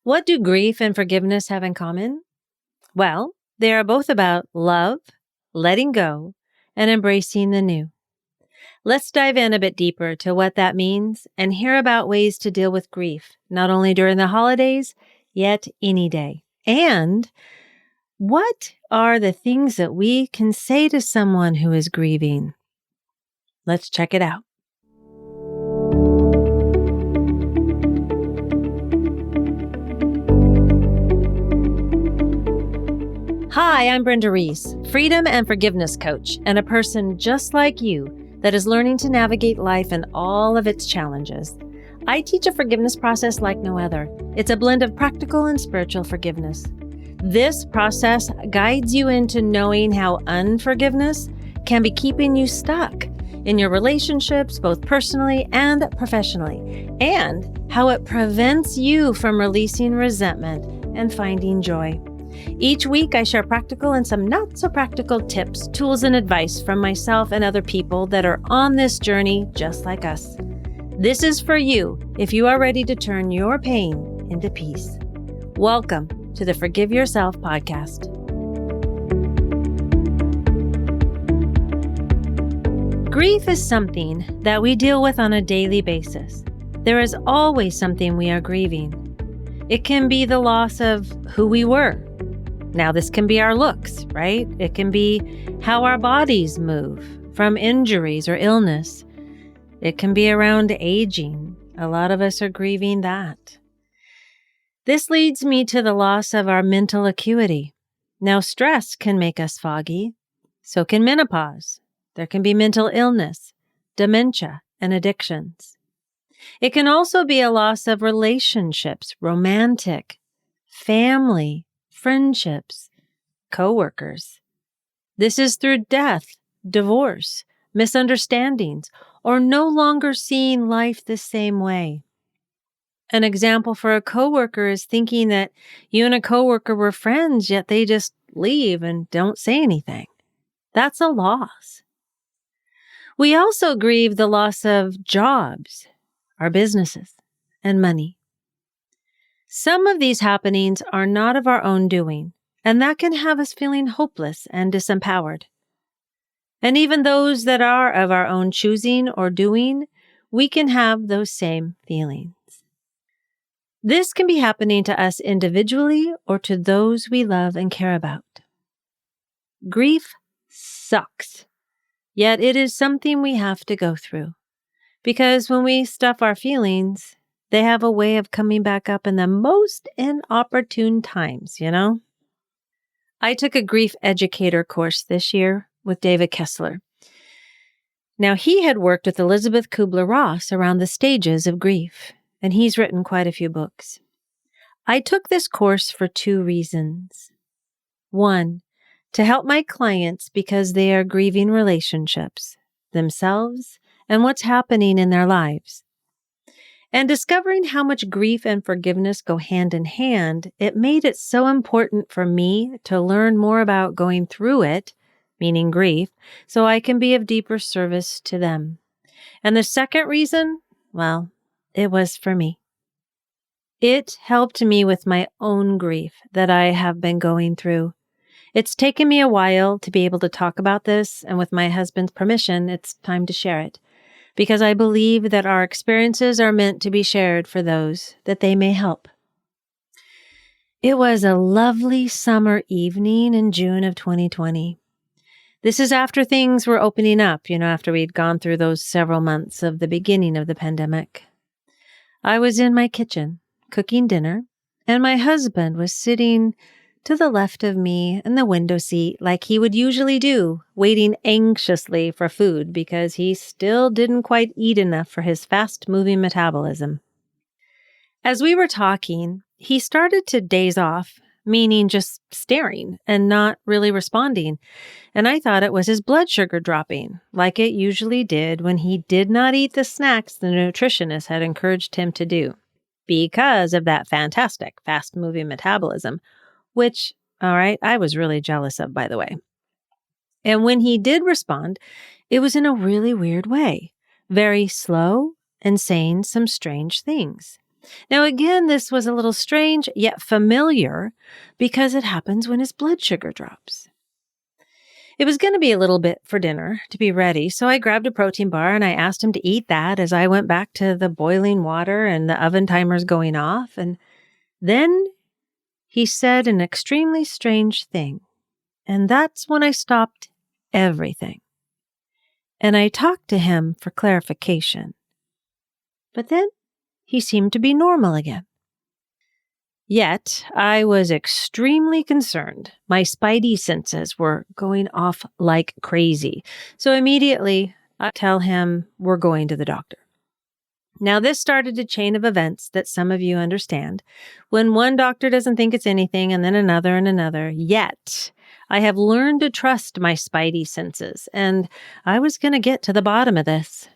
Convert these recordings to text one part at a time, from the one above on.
What do grief and forgiveness have in common? Well, they are both about love, letting go, and embracing the new. Let's dive in a bit deeper to what that means and hear about ways to deal with grief, not only during the holidays, yet any day. And what are the things that we can say to someone who is grieving? Let's check it out. Hi, I'm Brenda Reese, freedom and forgiveness coach, and a person just like you that is learning to navigate life and all of its challenges. I teach a forgiveness process like no other. It's a blend of practical and spiritual forgiveness. This process guides you into knowing how unforgiveness can be keeping you stuck in your relationships, both personally and professionally, and how it prevents you from releasing resentment and finding joy. Each week, I share practical and some not so practical tips, tools, and advice from myself and other people that are on this journey just like us. This is for you if you are ready to turn your pain into peace. Welcome to the Forgive Yourself podcast. Grief is something that we deal with on a daily basis. There is always something we are grieving. It can be the loss of who we were. Now, this can be our looks, right? It can be how our bodies move from injuries or illness. It can be around aging. A lot of us are grieving that. This leads me to the loss of our mental acuity. Now, stress can make us foggy. So can menopause. There can be mental illness, dementia, and addictions. It can also be a loss of relationships, romantic, family, friendships, coworkers. This is through death, divorce, misunderstandings, or no longer seeing life the same way. An example for a coworker is thinking that you and a coworker were friends, yet they just leave and don't say anything. That's a loss. We also grieve the loss of jobs, our businesses, and money. Some of these happenings are not of our own doing, and that can have us feeling hopeless and disempowered. And even those that are of our own choosing or doing, we can have those same feelings. This can be happening to us individually or to those we love and care about. Grief sucks, yet it is something we have to go through, because when we stuff our feelings, they have a way of coming back up in the most inopportune times, I took a grief educator course this year with David Kessler. Now, he had worked with Elizabeth Kubler-Ross around the stages of grief, and he's written quite a few books. I took this course for two reasons. One, to help my clients because they are grieving relationships, themselves, and what's happening in their lives. And discovering how much grief and forgiveness go hand in hand, it made it so important for me to learn more about going through it, meaning grief, so I can be of deeper service to them. And the second reason, well, it was for me. It helped me with my own grief that I have been going through. It's taken me a while to be able to talk about this, and with my husband's permission, it's time to share it. Because I believe that our experiences are meant to be shared for those that they may help. It was a lovely summer evening in June of 2020. This is after things were opening up, after we'd gone through those several months of the beginning of the pandemic. I was in my kitchen cooking dinner, and my husband was sitting to the left of me in the window seat like he would usually do, waiting anxiously for food because he still didn't quite eat enough for his fast-moving metabolism. As we were talking, he started to daze off, meaning just staring and not really responding, and I thought it was his blood sugar dropping, like it usually did when he did not eat the snacks the nutritionist had encouraged him to do, because of that fantastic fast-moving metabolism, which, I was really jealous of, by the way. And when he did respond, it was in a really weird way, very slow and saying some strange things. Now, again, this was a little strange, yet familiar, because it happens when his blood sugar drops. It was going to be a little bit for dinner to be ready, so I grabbed a protein bar and I asked him to eat that as I went back to the boiling water and the oven timers going off. And then he said an extremely strange thing. And that's when I stopped everything. And I talked to him for clarification. But then he seemed to be normal again. Yet, I was extremely concerned. My spidey senses were going off like crazy. So immediately, I tell him we're going to the doctor. Now, this started a chain of events that some of you understand. When one doctor doesn't think it's anything, and then another and another. Yet, I have learned to trust my spidey senses, and I was going to get to the bottom of this.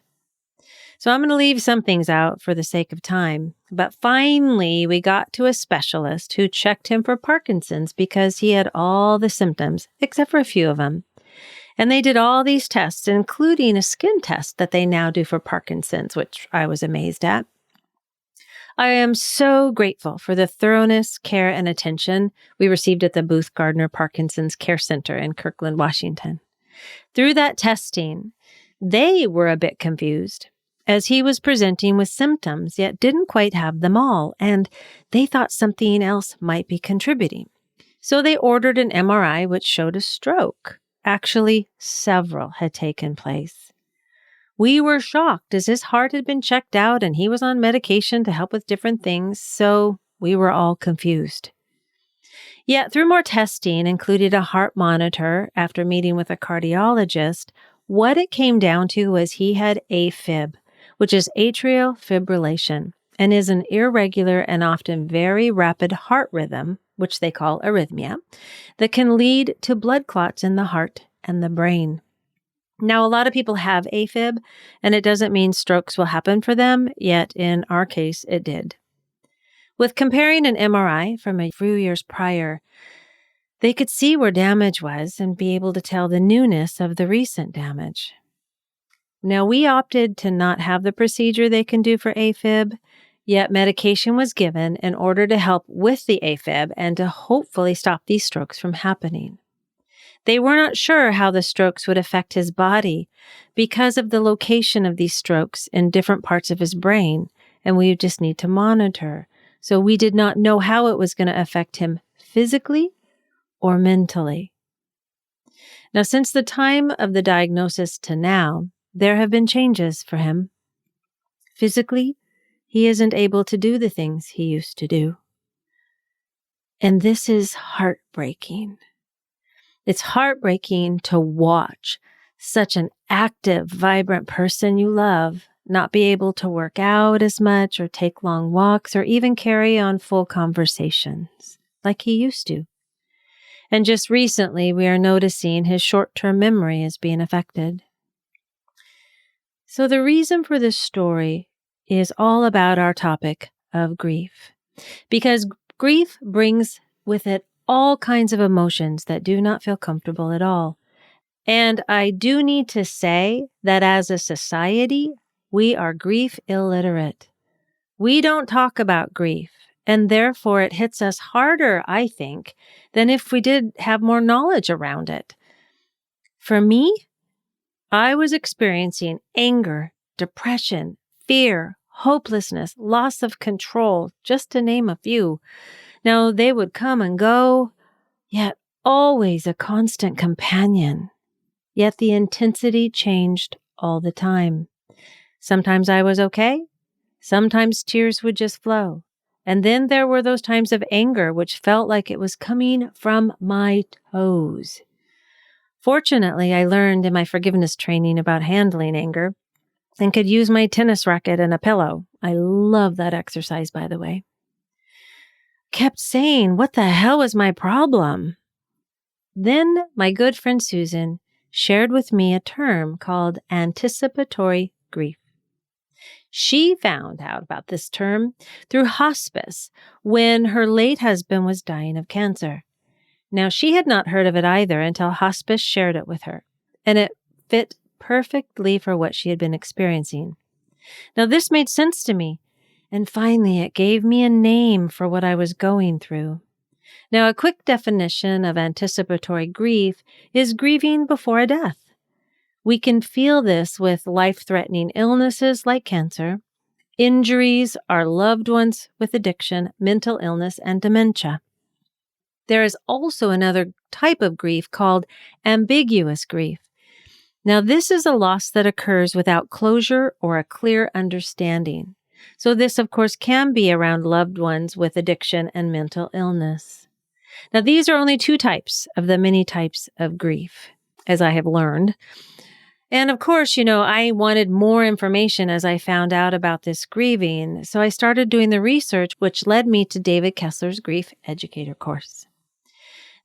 So I'm going to leave some things out for the sake of time. But finally, we got to a specialist who checked him for Parkinson's because he had all the symptoms, except for a few of them. And they did all these tests, including a skin test that they now do for Parkinson's, which I was amazed at. I am so grateful for the thoroughness, care, and attention we received at the Booth Gardner Parkinson's Care Center in Kirkland, Washington. Through that testing, they were a bit confused, as he was presenting with symptoms, yet didn't quite have them all, and they thought something else might be contributing. So they ordered an MRI, which showed a stroke. Actually, several had taken place. We were shocked, as his heart had been checked out and he was on medication to help with different things, so we were all confused. Yet, through more testing, including a heart monitor after meeting with a cardiologist, what it came down to was he had AFib, which is atrial fibrillation, and is an irregular and often very rapid heart rhythm, which they call arrhythmia, that can lead to blood clots in the heart and the brain. Now, a lot of people have AFib, and it doesn't mean strokes will happen for them, yet in our case, it did. With comparing an MRI from a few years prior, they could see where damage was and be able to tell the newness of the recent damage. Now, we opted to not have the procedure they can do for AFib, yet medication was given in order to help with the AFib and to hopefully stop these strokes from happening. They were not sure how the strokes would affect his body because of the location of these strokes in different parts of his brain, and we just need to monitor. So we did not know how it was going to affect him physically or mentally. Now, since the time of the diagnosis to now, there have been changes for him. Physically, he isn't able to do the things he used to do. And this is heartbreaking. It's heartbreaking to watch such an active, vibrant person you love not be able to work out as much or take long walks or even carry on full conversations like he used to. And just recently, we are noticing his short-term memory is being affected. So the reason for this story is all about our topic of grief, because grief brings with it all kinds of emotions that do not feel comfortable at all. And I do need to say that as a society, we are grief illiterate. We don't talk about grief, and therefore it hits us harder, I think, than if we did have more knowledge around it. For me, I was experiencing anger, depression, fear, hopelessness, loss of control, just to name a few. Now, they would come and go, yet always a constant companion. Yet the intensity changed all the time. Sometimes I was okay. Sometimes tears would just flow. And then there were those times of anger, which felt like it was coming from my toes. Fortunately, I learned in my forgiveness training about handling anger and could use my tennis racket and a pillow. I love that exercise, by the way. Kept saying, what the hell was my problem? Then my good friend Susan shared with me a term called anticipatory grief. She found out about this term through hospice when her late husband was dying of cancer. Now, she had not heard of it either until hospice shared it with her, and it fit perfectly for what she had been experiencing. Now, this made sense to me, And finally, it gave me a name for what I was going through. Now, a quick definition of anticipatory grief is grieving before a death. We can feel this with life-threatening illnesses like cancer, injuries, our loved ones with addiction, mental illness, and dementia. There is also another type of grief called ambiguous grief. Now, this is a loss that occurs without closure or a clear understanding. So this, of course, can be around loved ones with addiction and mental illness. Now, these are only two types of the many types of grief, as I have learned. And of course, I wanted more information as I found out about this grieving. So I started doing the research, which led me to David Kessler's Grief Educator course.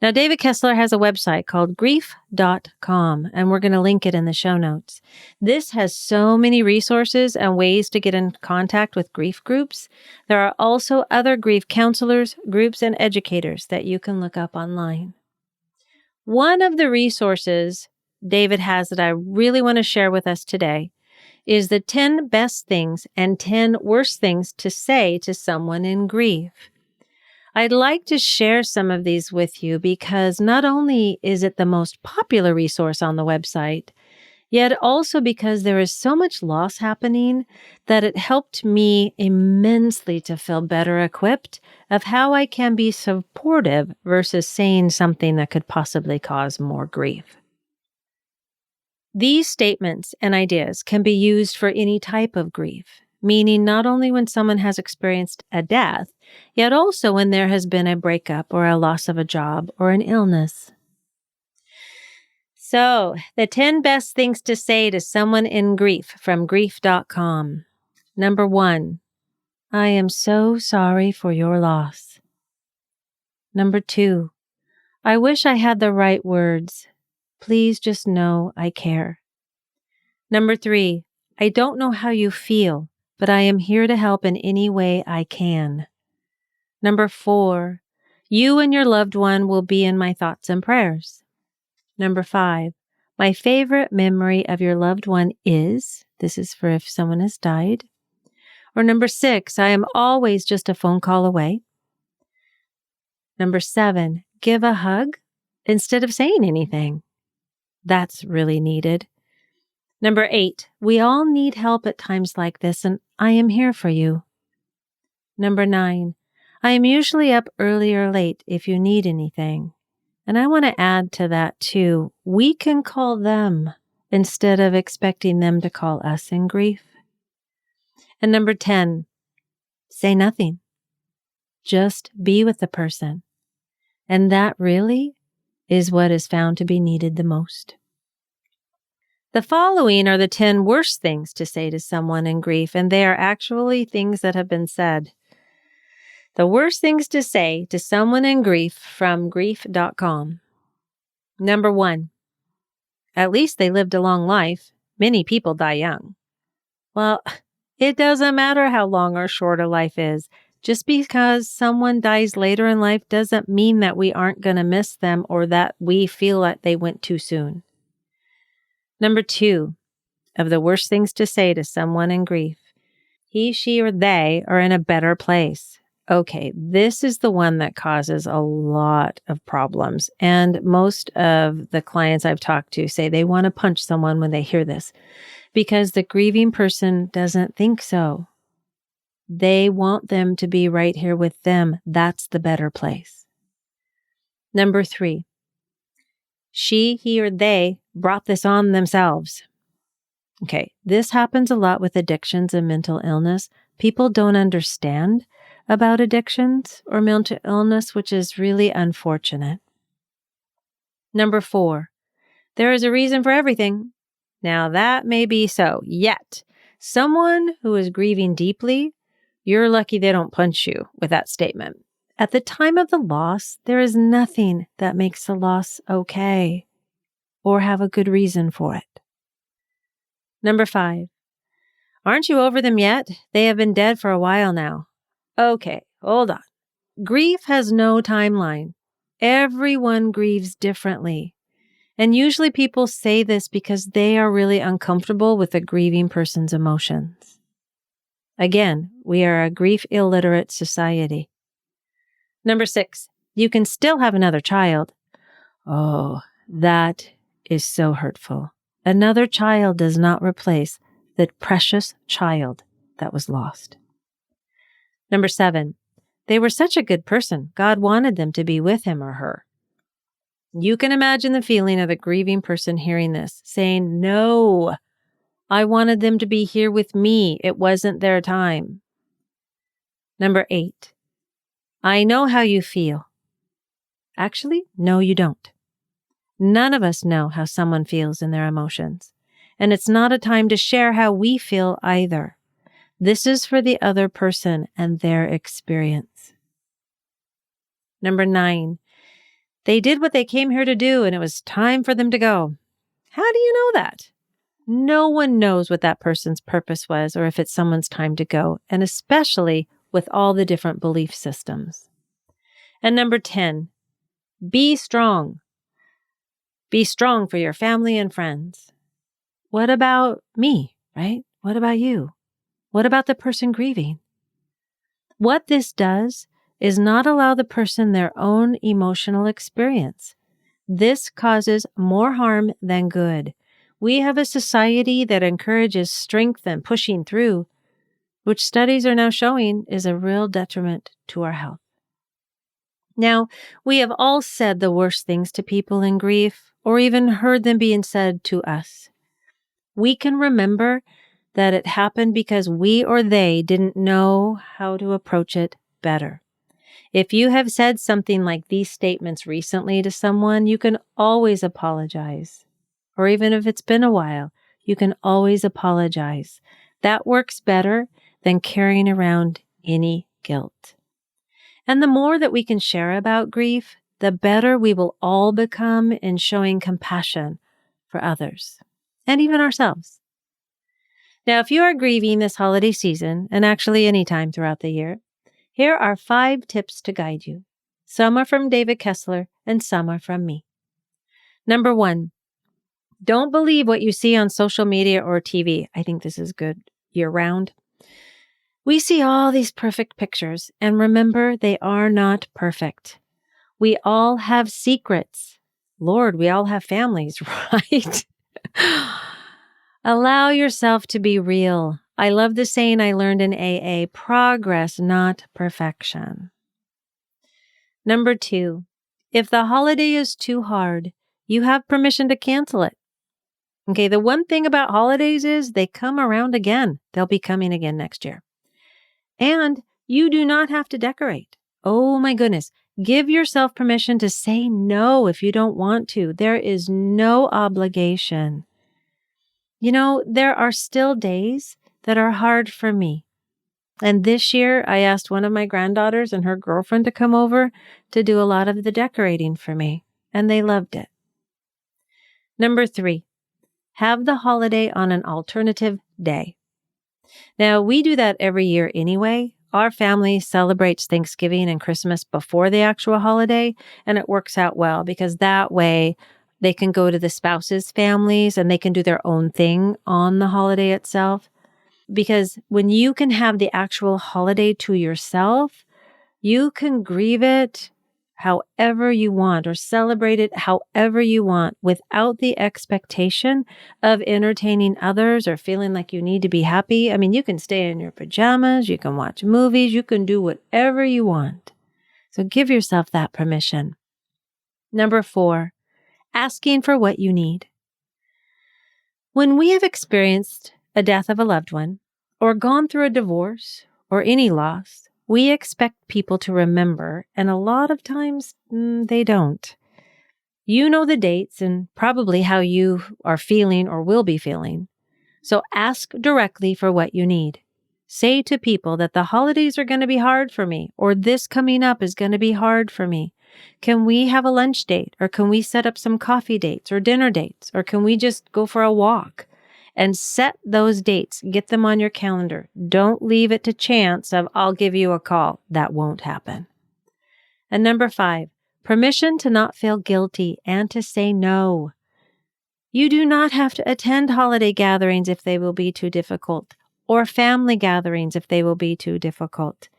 Now, David Kessler has a website called grief.com, and we're going to link it in the show notes. This has so many resources and ways to get in contact with grief groups. There are also other grief counselors, groups, and educators that you can look up online. One of the resources David has that I really want to share with us today is the 10 best things and 10 worst things to say to someone in grief. I'd like to share some of these with you because not only is it the most popular resource on the website, yet also because there is so much loss happening that it helped me immensely to feel better equipped of how I can be supportive versus saying something that could possibly cause more grief. These statements and ideas can be used for any type of grief, meaning not only when someone has experienced a death, yet also when there has been a breakup or a loss of a job or an illness. So, the 10 best things to say to someone in grief from grief.com. Number 1, I am so sorry for your loss. Number 2, I wish I had the right words. Please just know I care. Number 3, I don't know how you feel, but I am here to help in any way I can. Number 4, you and your loved one will be in my thoughts and prayers. Number 5, my favorite memory of your loved one is, this is for if someone has died. Or number 6, I am always just a phone call away. Number 7, give a hug instead of saying anything. That's really needed. Number 8, we all need help at times like this, and I am here for you. Number 9, I am usually up early or late if you need anything. And I want to add to that too, we can call them instead of expecting them to call us in grief. And number 10, say nothing. Just be with the person. And that really is what is found to be needed the most. The following are the 10 worst things to say to someone in grief, and they are actually things that have been said. The worst things to say to someone in grief from grief.com. Number 1, at least they lived a long life. Many people die young. Well, it doesn't matter how long or short a life is. Just because someone dies later in life doesn't mean that we aren't going to miss them or that we feel like they went too soon. Number 2, of the worst things to say to someone in grief. He, she, or they are in a better place. Okay, this is the one that causes a lot of problems. And most of the clients I've talked to say they want to punch someone when they hear this because the grieving person doesn't think so. They want them to be right here with them. That's the better place. Number 3, she, he, or they brought this on themselves. Okay, this happens a lot with addictions and mental illness. People don't understand about addictions or mental illness, which is really unfortunate. Number 4, there is a reason for everything. Now that may be so, yet someone who is grieving deeply, you're lucky they don't punch you with that statement. At the time of the loss, there is nothing that makes the loss okay or have a good reason for it. Number 5, aren't you over them yet? They have been dead for a while now. Okay, hold on. Grief has no timeline. Everyone grieves differently. And usually people say this because they are really uncomfortable with a grieving person's emotions. Again, we are a grief illiterate society. Number 6, you can still have another child. Oh, that is so hurtful. Another child does not replace the precious child that was lost. Number 7, they were such a good person. God wanted them to be with him or her. You can imagine the feeling of the grieving person hearing this, saying, no, I wanted them to be here with me. It wasn't their time. Number 8, I know how you feel. Actually, no, you don't. None of us know how someone feels in their emotions, and it's not a time to share how we feel either. This is for the other person and their experience. Number 9, they did what they came here to do, and it was time for them to go. How do you know that? No one knows what that person's purpose was or if it's someone's time to go, and especially with all the different belief systems. And number 10, be strong. Be strong for your family and friends. What about me, right? What about you? What about the person grieving? What this does is not allow the person their own emotional experience. This causes more harm than good. We have a society that encourages strength and pushing through, which studies are now showing is a real detriment to our health. Now, we have all said the worst things to people in grief, or even heard them being said to us. We can remember that it happened because we or they didn't know how to approach it better. If you have said something like these statements recently to someone, you can always apologize. Or even if it's been a while, you can always apologize. That works better than carrying around any guilt. And the more that we can share about grief, the better we will all become in showing compassion for others and even ourselves. Now, if you are grieving this holiday season, and actually any time throughout the year, here are 5 tips to guide you. Some are from David Kessler and some are from me. Number 1, don't believe what you see on social media or TV. I think this is good year-round. We see all these perfect pictures, and remember, they are not perfect. We all have secrets. Lord, we all have families, right? Allow yourself to be real. I love the saying I learned in AA, progress, not perfection. Number 2, if the holiday is too hard, you have permission to cancel it. Okay, the one thing about holidays is they come around again. They'll be coming again next year. And you do not have to decorate. Oh my goodness. Give yourself permission to say no if you don't want to. There is no obligation. You know, there are still days that are hard for me. And this year, I asked one of my granddaughters and her girlfriend to come over to do a lot of the decorating for me, and they loved it. Number 3, have the holiday on an alternative day. Now, we do that every year anyway. Our family celebrates Thanksgiving and Christmas before the actual holiday, and it works out well because that way they can go to the spouses' families and they can do their own thing on the holiday itself. Because when you can have the actual holiday to yourself, you can grieve it however you want or celebrate it however you want without the expectation of entertaining others or feeling like you need to be happy. I mean, you can stay in your pajamas, you can watch movies, you can do whatever you want. So give yourself that permission. Number 4, asking for what you need. When we have experienced a death of a loved one or gone through a divorce or any loss, we expect people to remember, and a lot of times they don't. You know the dates and probably how you are feeling or will be feeling. So ask directly for what you need. Say to people that the holidays are going to be hard for me, or this coming up is going to be hard for me. Can we have a lunch date, or can we set up some coffee dates or dinner dates, or can we just go for a walk? And set those dates. Get them on your calendar. Don't leave it to chance of, I'll give you a call. That won't happen. And number 5, permission to not feel guilty and to say no. You do not have to attend holiday gatherings if they will be too difficult, or family gatherings if they will be too difficult.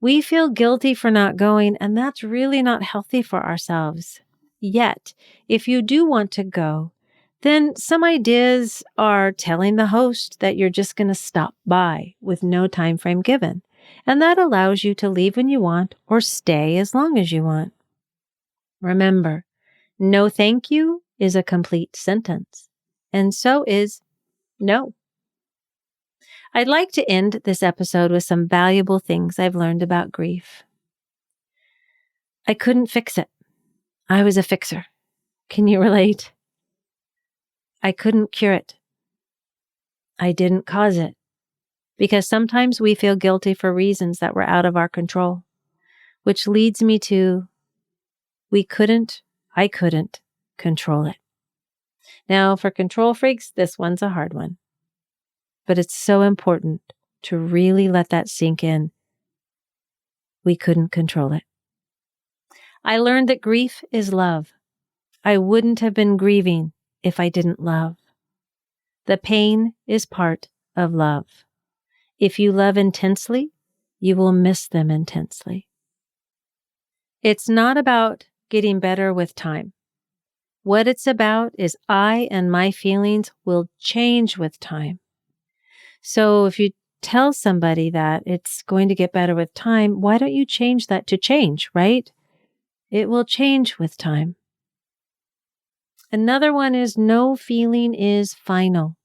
We feel guilty for not going, and that's really not healthy for ourselves. Yet, if you do want to go, then some ideas are telling the host that you're just going to stop by with no time frame given, and that allows you to leave when you want or stay as long as you want. Remember, no thank you is a complete sentence, and so is no. I'd like to end this episode with some valuable things I've learned about grief. I couldn't fix it. I was a fixer. Can you relate? I couldn't cure it. I didn't cause it. Because sometimes we feel guilty for reasons that were out of our control, which leads me to I couldn't control it. Now, for control freaks, this one's a hard one. But it's so important to really let that sink in. We couldn't control it. I learned that grief is love. I wouldn't have been grieving if I didn't love. The pain is part of love. If you love intensely, you will miss them intensely. It's not about getting better with time. What it's about is I and my feelings will change with time. So if you tell somebody that it's going to get better with time, why don't you change that to change, right? It will change with time. Another one is no feeling is final.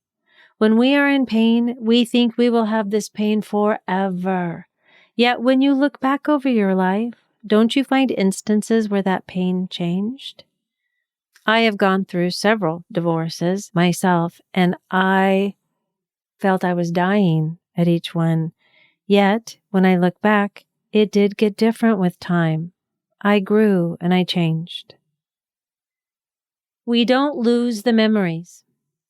When we are in pain, we think we will have this pain forever. Yet when you look back over your life, don't you find instances where that pain changed? I have gone through several divorces myself, and I felt I was dying at each one. Yet, when I look back, it did get different with time. I grew and I changed. We don't lose the memories.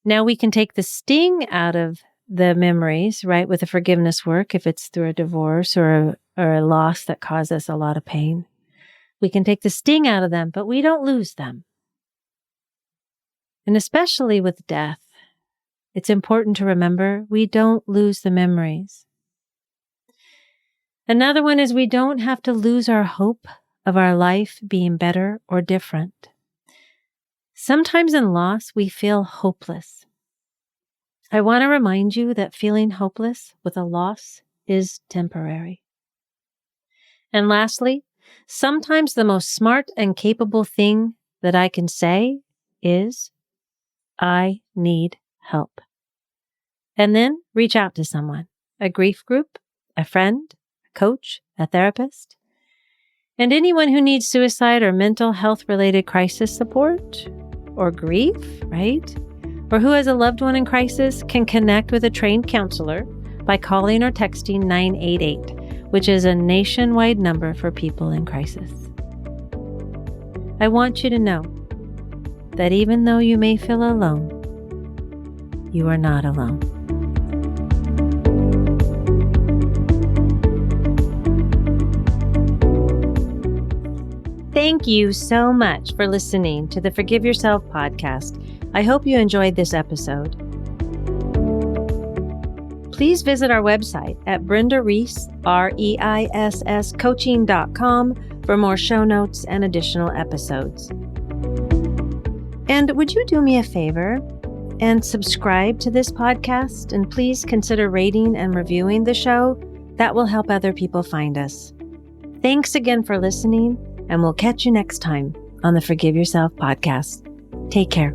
Now we can take the sting out of the memories, right, with the forgiveness work, if it's through a divorce or a loss that caused us a lot of pain. We can take the sting out of them, but we don't lose them. And especially with death, it's important to remember we don't lose the memories. Another one is we don't have to lose our hope of our life being better or different. Sometimes in loss, we feel hopeless. I want to remind you that feeling hopeless with a loss is temporary. And lastly, sometimes the most smart and capable thing that I can say is, I need help. And then reach out to someone, a grief group, a friend, a coach, a therapist, and anyone who needs suicide or mental health related crisis support or grief, right? Or who has a loved one in crisis can connect with a trained counselor by calling or texting 988, which is a nationwide number for people in crisis. I want you to know that even though you may feel alone, you are not alone. Thank you so much for listening to the Forgive Yourself podcast. I hope you enjoyed this episode. Please visit our website at BrendaReisscoaching.com for more show notes and additional episodes. And would you do me a favor and subscribe to this podcast? And please consider rating and reviewing the show. That will help other people find us. Thanks again for listening, and we'll catch you next time on the Forgive Yourself podcast. Take care.